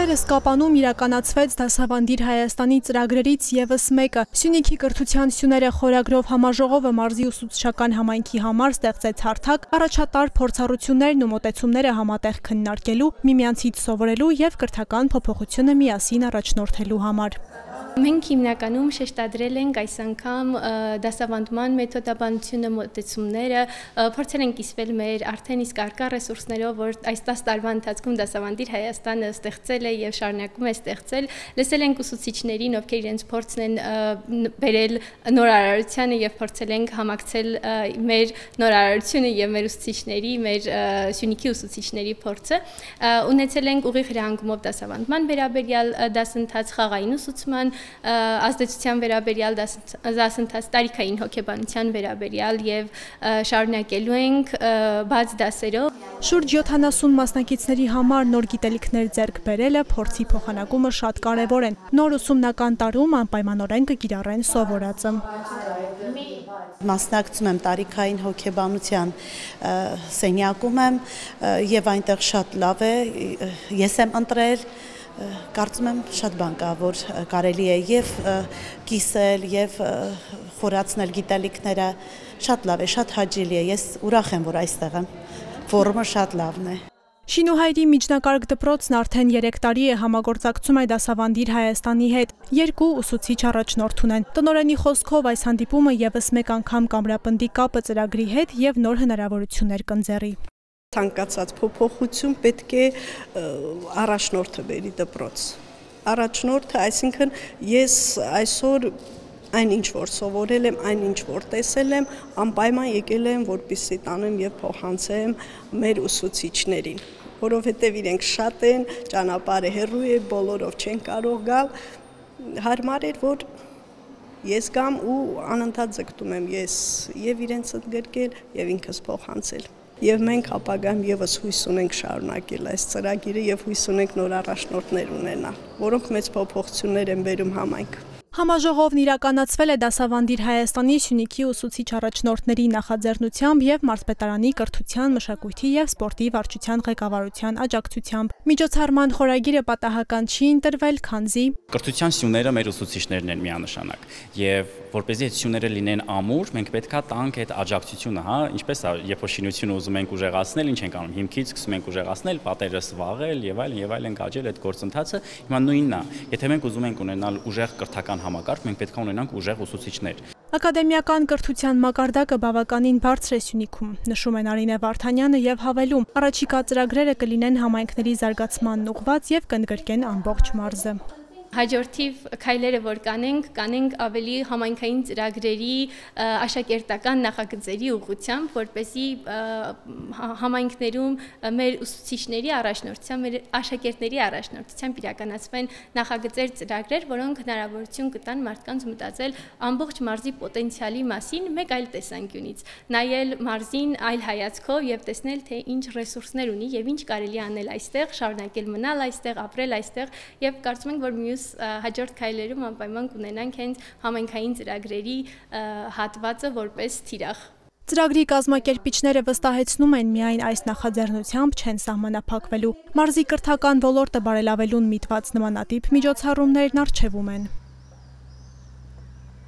Օրերս Կապանում իրականացվեց Դասավանդիր Հայաստանի ծրագրերից ևս մեկը։ Սյունիքի կրթության սյուները խորագրով համաժողովը մարզի ուսուցչական համայնքի համար ստեղծեց հարթակ առաջատար փորձառություններն ու մոտեցումները համատեղ քննարկելու, միմյանցից սովորելու եւ կրթական փոփոխությունը միասին առաջնորդելու համար։ Մենք հիմնականում շեշտադրել ենք այս անգամ դասավանդման մեթոդաբանությունը, մոտեցումները, փորձել ենք կիսվել մեր արդեն իսկ առկա ռեսուրսներով, որ այս 10 տարվա ընթացքում Դասավանդիր Հայաստանը ստեղծել է եւ շարունակում է ստեղծել։ Լսել ենք ուսուցիչներին, ովքեր իրենց փորձն են բերել նորարարությանը եւ փորձել ենք համակցել մեր նորարարությունը եւ մեր ուսուցիչների, մեր Սյունիքի ուսուցիչների փորձը։ Ունեցել ենք ուղիղ հրահանգումով դասավանդման վերաբերյալ դասընթաց, խաղային ուսուցման, ազդեցության վերաբերյալ դասընթաց, տարիքային հոգեբանության վերաբերյալ եւ շարունակելու ենք բաց դասերով։ Շուրջ 70 մասնակիցների համար նոր գիտելիքներ ձեռք բերելը, փորձի փոխանակումը շատ կարևոր են։ Նոր ուսումնական տարում անպայմանորեն կկիրառեն սովորածը։ Մասնակցում եմ տարիքային հոգեբանության սենյակում եմ եւ այնտեղ շատ լավ է, ես եմ ընտրել, կարծում եմ շատ բան կա, որ կարելի է եւ կիսել եւ խորացնել գիտելիքները, շատ լավ է, շատ հաճելի է, ես ուրախ եմ, որ այստեղ եմ, ֆորումը շատ լավն է։ Շինուհայրի միջնակարգ դպրոցն արդեն 3 տարի է համագործակցում է Դասավանդիր Հայաստանի հետ, 2 ուսուցիչ առաջնորդ ունեն։ Տնօրենի խոսքով այս հանդիպումը ևս մեկ անգամ կամրապնդի կապը ծրագրի հետ եւ նոր հնարավորություններ կընձեռի։ Ցանկացած փոփոխություն պետք է առաջնորդը բերի դպրոց։ Առաջնորդը, այսինքն ես այսօր այն ինչ որ սովորել եմ, այն ինչ որ տեսել եմ, անպայման եկել եմ, որպեսզի տանեմ եւ փոխանցեմ մեր ուսուցիչներին, որովհետեւ իրենք շատ են, ճանապարհը հեռու է, բոլորով չեն կարող գալ, հարմար էր որ ես գամ ու անընդհատ ձգտում եմ ես եւ իրենց ընդգրկել եւ ինքս փոխանցել։ Եվ մենք ապագայում եւս հույս ունենք շարունակել այս ծրագիրը եւ հույս ունենք նոր առաջնորդներ ունենալ, որոնք մեծ փոփոխություններ են բերում համայնք։ Համաժողովն իրականացվել է Դասավանդիր Հայաստանի Սյունիքի ուսուցիչ առաջնորդների նախաձեռնությամբ եւ մարզպետարանի կրթության, մշակույթի եւ սպորտի վարչության ղեկավարության աջակցությամբ։ Միջոցառման խորագիրը պատահական չի ընտրվել, քանզի կրթության սյուները մեր ուսուցիչներն են միանշանակ եւ որպեսզի այդ սյուները լինեն ամուր, մենք պետքա տանք այդ աջակցությունը, հա, ինչպես է, երբ որ շինությունը ուզում ենք ուժեղացնել, ինչ ենք անում, հիմքից սկսում ենք ուժեղացնել, պատերը սվաղել եւ այլն գաճել այդ գործընթացը, հիմա նույնն է։ Եթե մենք ուզում ենք ունենալ ուժեղ կրթական համակարգ, մենք պետք է ունենանք ուժեղ ուսուցիչներ։ Ակադեմիական կրթության մակարդակը բավականին բարձր է Սյունիքում, նշում են Արինե Վարդանյանը եւ հավելում, առաջիկա ծրագրերը կլինեն համայնքների զարգացմանն ուղղված եւ կընդգրկեն ամբողջ մարզը։ Հաջորդիվ քայլերը որ կանենք ավելի համայնքային ծրագրերի աշակերտական նախագծերի ուղղությամբ, որպեսզի համայնքներում մեր ուսուցիչների առաջնորդությամբ, մեր աշակերտների առաջնորդությամբ իրականացվեն նախագծեր, ծրագրեր, որոնք հնարավորություն կտան մարդկանց մտածել ամբողջ մարզի պոտենցիալի մասին մեկ այլ տեսանկյունից, նայել մարզին այլ հայացքով եւ տեսնել թե ինչ ռեսուրսներ ունի եւ ինչ կարելի անել այստեղ, շարունակել մնալ այստեղ, ապրել այստեղ եւ կարծում ենք որ մյուս հաջորդ քայլերում անպայման կունենանք հենց համայնքային ծրագրերի հատվածը որպես թիրախ։ Ծրագրի կազմակերպիչները վստահեցնում են միայն այս նախաձեռնությամբ չեն սահմանափակվելու։ Մարզի կրթական ոլորտը բարելավելուն միտված նմանատիպ միջոցառումներն առջևում են։